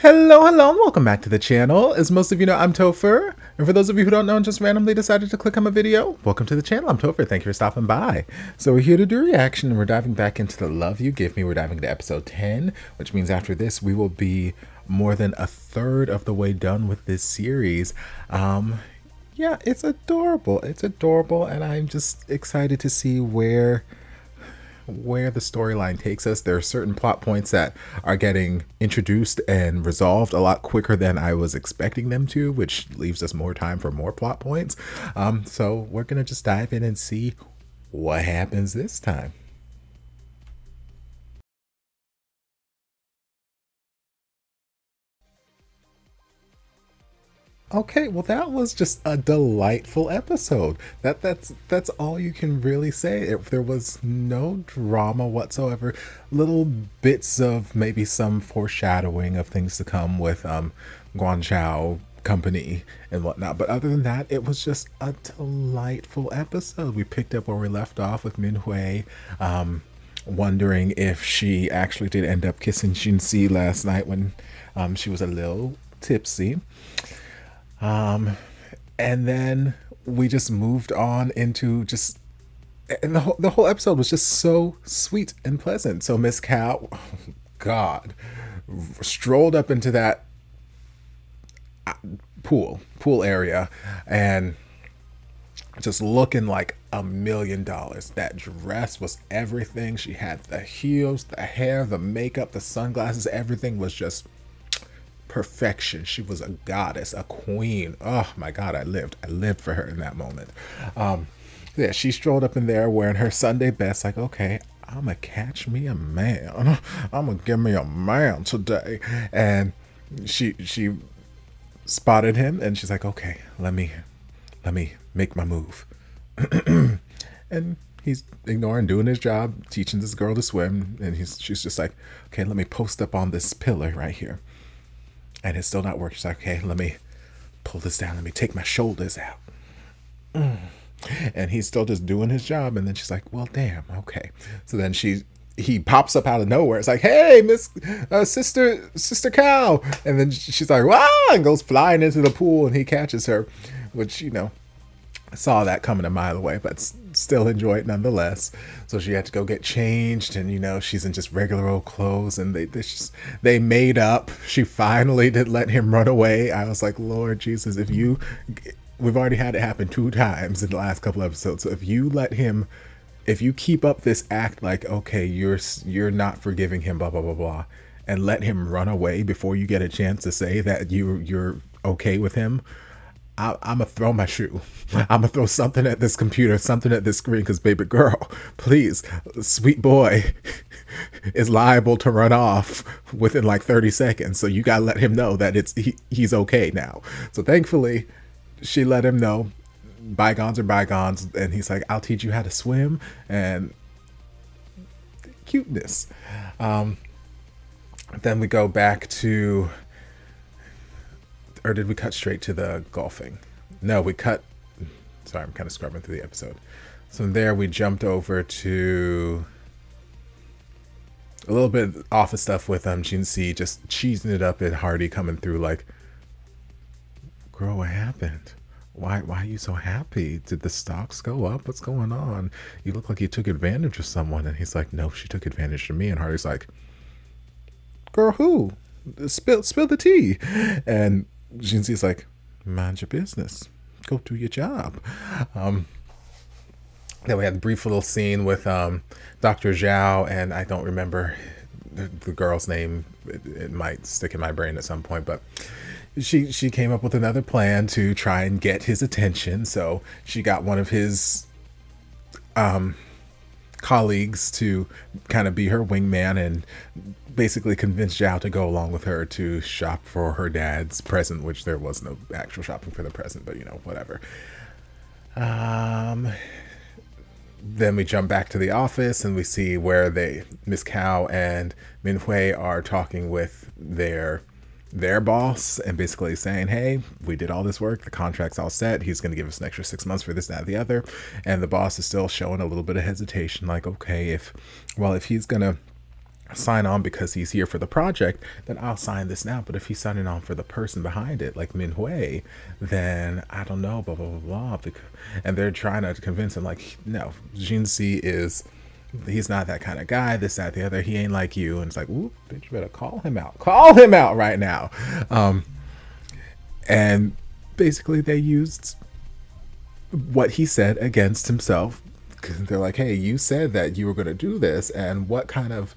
Hello, and welcome back to the channel. As most of you know, I'm Topher. And for those of you who don't know and just randomly decided to click on my video, welcome to the channel. I'm Topher. Thank you for stopping by. So we're here to do a reaction, and we're diving back into the love you give me. We're diving into episode 10, which means after this, we will be more than a third of the way done with this series. Yeah, it's adorable. It's adorable, and I'm just excited to see where the storyline takes us. There are certain plot points that are getting introduced and resolved a lot quicker than I was expecting them to, which leaves us more time for more plot points. So we're gonna just dive in and see what happens this time. Okay, well that was just a delightful episode. That's all you can really say. There was no drama whatsoever. Little bits of maybe some foreshadowing of things to come with Guanchao company and whatnot. But other than that, it was just a delightful episode. We picked up where we left off with Minhui wondering if she actually did end up kissing Shinsi last night when she was a little tipsy. And then we just moved on into just, and the whole episode was just so sweet and pleasant. So Miss Cow, oh God, strolled up into that pool area and just looking like $1,000,000. That dress was everything. She had the heels, the hair, the makeup, the sunglasses, everything was just perfection. She was a goddess, a queen. Oh my God, I lived for her in that moment. Yeah, she strolled up in there wearing her Sunday best, like, okay, I'ma catch me a man. I'ma give me a man today. And she spotted him and she's like, okay, let me make my move. And he's ignoring, doing his job, teaching this girl to swim, and she's just like, okay, let me post up on this pillar right here. And it's still not working. She's like, okay, let me pull this down. Let me take my shoulders out. And he's still just doing his job. And then she's like, well, damn, okay. So then he pops up out of nowhere. It's like, hey, Miss Sister Cow. And then she's like, wow, and goes flying into the pool, and he catches her, which, you know, I saw that coming a mile away, but still enjoy it nonetheless. So she had to go get changed, and you know, she's in just regular old clothes, and they made up. She finally did let him run away. I was like, Lord Jesus, we've already had it happen 2 times in the last couple episodes. So if you keep up this act like, okay, you're not forgiving him, blah blah blah blah, and let him run away before you get a chance to say that you're okay with him, I'm gonna throw my shoe. I'm gonna throw something at this computer, something at this screen, because baby girl, please, sweet boy is liable to run off within like 30 seconds. So you gotta let him know that he's okay now. So thankfully, she let him know bygones are bygones, and he's like, I'll teach you how to swim, and cuteness. Then we go back to, or did we cut straight to the golfing? No, we cut. Sorry, I'm kind of scrubbing through the episode. So from there, we jumped over to a little bit of office stuff with Shinsi just cheesing it up, and Hardy coming through like, girl, what happened? Why are you so happy? Did the stocks go up? What's going on? You look like you took advantage of someone. And he's like, no, she took advantage of me. And Hardy's like, girl, who? Spill the tea. And Jinxi's like, mind your business, go do your job. Then we had a brief little scene with Dr. Zhao, and I don't remember the girl's name. It might stick in my brain at some point, but she came up with another plan to try and get his attention. So she got one of his colleagues to kind of be her wingman and basically convinced Zhao to go along with her to shop for her dad's present, which there was no actual shopping for the present, but you know, whatever. Then we jump back to the office and we see where Miss Cow and Minhui are talking with their boss and basically saying, hey, we did all this work, the contract's all set, he's going to give us an extra 6 months for this, that, the other. And the boss is still showing a little bit of hesitation, like, okay, if he's going to sign on because he's here for the project, then I'll sign this now. But if he's signing on for the person behind it, like Min Hui, then I don't know, blah, blah, blah, blah. And they're trying to convince him, like, no, Jinxi he's not that kind of guy, this, that, the other. He ain't like you. And it's like, ooh, bitch, you better call him out. Call him out right now. And basically they used what he said against himself. They're like, hey, you said that you were going to do this, and what kind of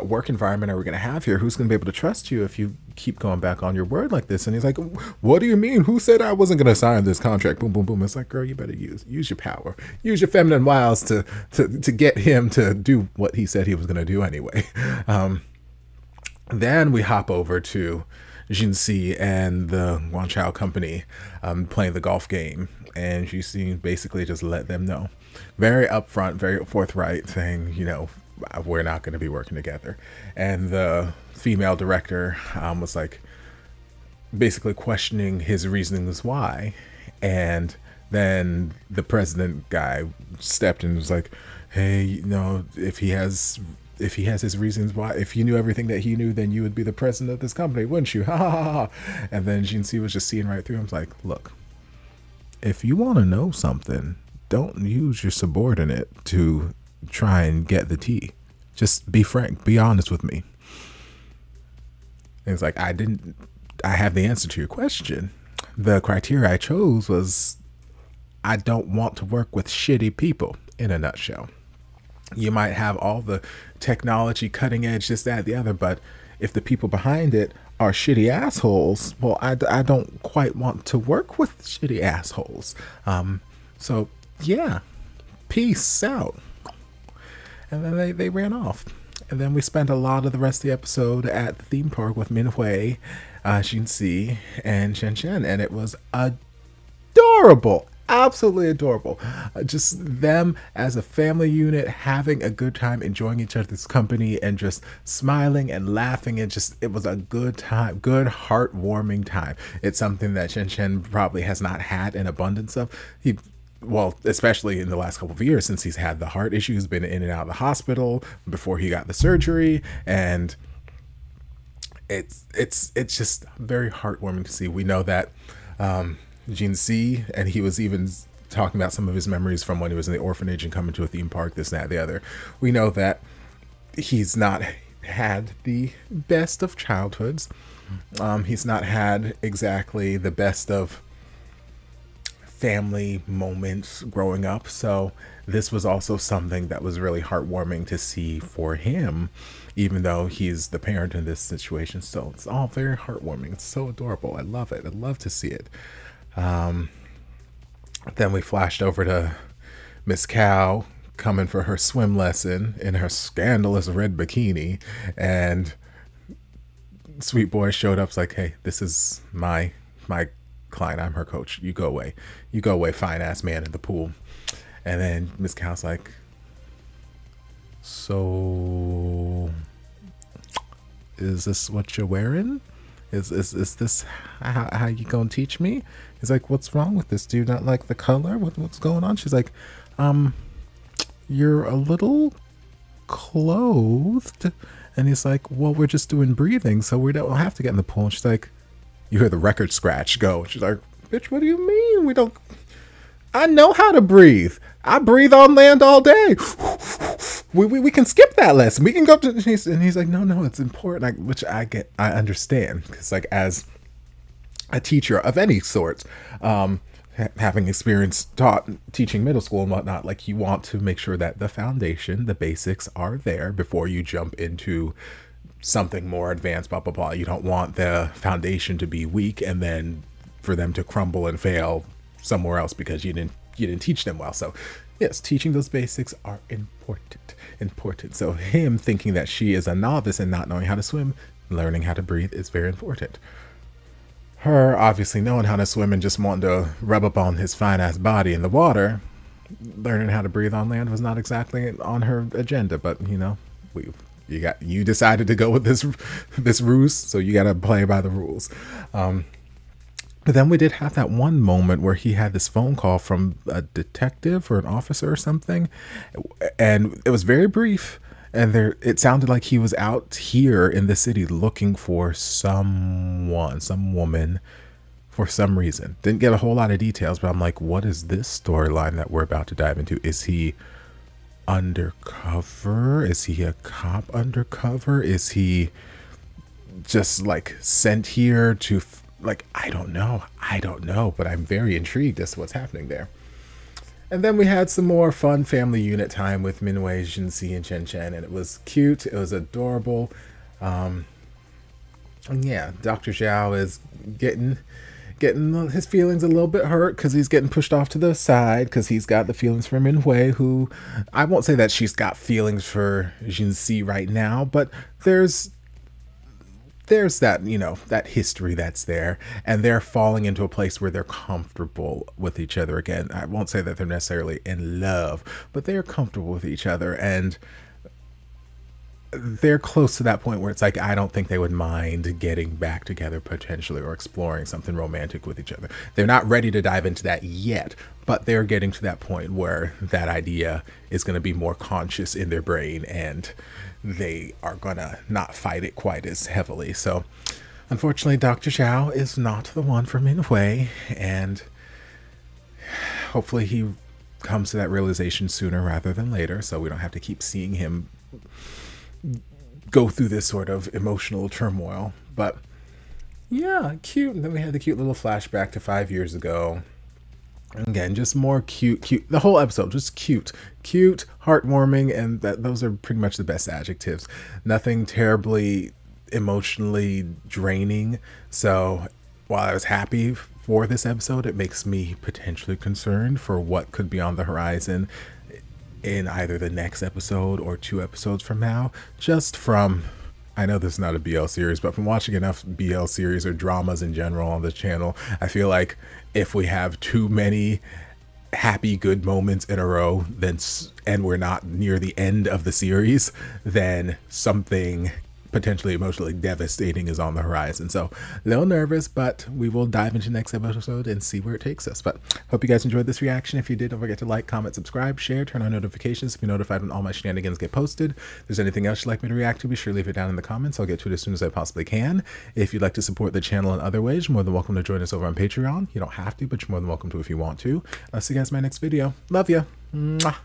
work environment are we going to have here? Who's going to be able to trust you if you keep going back on your word like this? And he's like, what do you mean? Who said I wasn't going to sign this contract? Boom, boom, boom. It's like, girl, you better use your power, use your feminine wiles to get him to do what he said he was going to do anyway. Then we hop over to Jinxi and the Guangchao company playing the golf game, and she basically just let them know, very upfront, very forthright, saying, you know, we're not going to be working together. And the female director was like basically questioning his reasonings why. And then the president guy stepped in and was like, hey, you know, if he has his reasons why, if you knew everything that he knew, then you would be the president of this company, wouldn't you? Ha ha ha ha. And then Jinxi was just seeing right through him. Was like, look, if you want to know something, don't use your subordinate to try and get the tea. Just be frank, be honest with me. And it's like, I have the answer to your question. The criteria I chose was, I don't want to work with shitty people, in a nutshell. You might have all the technology, cutting edge, this, that, the other, but if the people behind it are shitty assholes, well, I don't quite want to work with shitty assholes. So yeah, peace out. And then they ran off. And then we spent a lot of the rest of the episode at the theme park with Min Hui, Jinxi, and Shen Shen, and it was adorable. Absolutely adorable. Just them as a family unit having a good time, enjoying each other's company, and just smiling and laughing. And just, it was a good time, good heartwarming time. It's something that Shen Shen probably has not had an abundance of. Well, especially in the last couple of years, since he's had the heart issues, been in and out of the hospital before he got the surgery, and it's just very heartwarming to see. We know that Jinxi, and he was even talking about some of his memories from when he was in the orphanage and coming to a theme park, this, that, the other. We know that he's not had the best of childhoods. He's not had exactly the best of family moments growing up. So this was also something that was really heartwarming to see for him, even though he's the parent in this situation. So it's all very heartwarming. It's so adorable. I love it. I love to see it. Then we flashed over to Miss Cow coming for her swim lesson in her scandalous red bikini, and Sweet Boy showed up. Like, hey, this is my client, I'm her coach, you go away, fine ass man in the pool. And then Miss Cow's like, so is this what you're wearing? Is this how you gonna teach me? He's like, what's wrong with this? Do you not like the color? What's going on? She's like, you're a little clothed. And he's like, well, we're just doing breathing, so we don't have to get in the pool. And she's like, you hear the record scratch go. She's like, bitch, what do you mean? I know how to breathe. I breathe on land all day. We can skip that lesson. We can go to, and he's like, no, it's important. Which I understand. Because like, as a teacher of any sort, having experience teaching middle school and whatnot, like, you want to make sure that the foundation, the basics are there before you jump into something more advanced, blah, blah, blah. You don't want the foundation to be weak and then for them to crumble and fail somewhere else because you didn't teach them well. So yes, teaching those basics are important. So him thinking that she is a novice and not knowing how to swim, learning how to breathe is very important. Her obviously knowing how to swim and just wanting to rub up on his fine ass body in the water, learning how to breathe on land was not exactly on her agenda. But you know, you decided to go with this ruse, so you got to play by the rules. But then we did have that one moment where he had this phone call from a detective or an officer or something, and it was very brief. And there, it sounded like he was out here in the city looking for someone, some woman, for some reason. Didn't get a whole lot of details, but I'm like, what is this storyline that we're about to dive into? Is he undercover? Is he a cop undercover? Is he just like sent here to like, I don't know, but I'm very intrigued as to what's happening there. And then we had some more fun family unit time with Minwei, Jinxi, and Chen Chen, and it was cute, it was adorable. And yeah, Dr. Zhao is getting his feelings a little bit hurt because he's getting pushed off to the side because he's got the feelings for Minwei, who I won't say that she's got feelings for Jinxi right now, but there's that, you know, that history that's there, and they're falling into a place where they're comfortable with each other again. I won't say that they're necessarily in love, but they're comfortable with each other, and they're close to that point where it's like, I don't think they would mind getting back together potentially, or exploring something romantic with each other. They're not ready to dive into that yet, but they're getting to that point where that idea is going to be more conscious in their brain, and they are gonna not fight it quite as heavily. So unfortunately, Dr. Zhao is not the one for Minwei, and hopefully he comes to that realization sooner rather than later, so we don't have to keep seeing him go through this sort of emotional turmoil. But yeah, cute. And then we had the cute little flashback to 5 years ago. Again, just more cute. The whole episode, just cute, heartwarming, and those are pretty much the best adjectives. Nothing terribly emotionally draining. So while I was happy for this episode, it makes me potentially concerned for what could be on the horizon in either the next episode or 2 episodes from now. Just from, I know this is not a BL series, but from watching enough BL series or dramas in general on the channel, I feel like if we have too many happy, good moments in a row, then and we're not near the end of the series, then something potentially emotionally devastating is on the horizon. So a little nervous, but we will dive into next episode and see where it takes us. But hope you guys enjoyed this reaction. If you did, don't forget to like, comment, subscribe, share, turn on notifications to be notified when all my shenanigans get posted. If there's anything else you'd like me to react to, be sure to leave it down in the comments. I'll get to it as soon as I possibly can. If you'd like to support the channel in other ways, you're more than welcome to join us over on Patreon. You don't have to, but you're more than welcome to if you want to. I'll see you guys in my next video. Love ya. Mwah.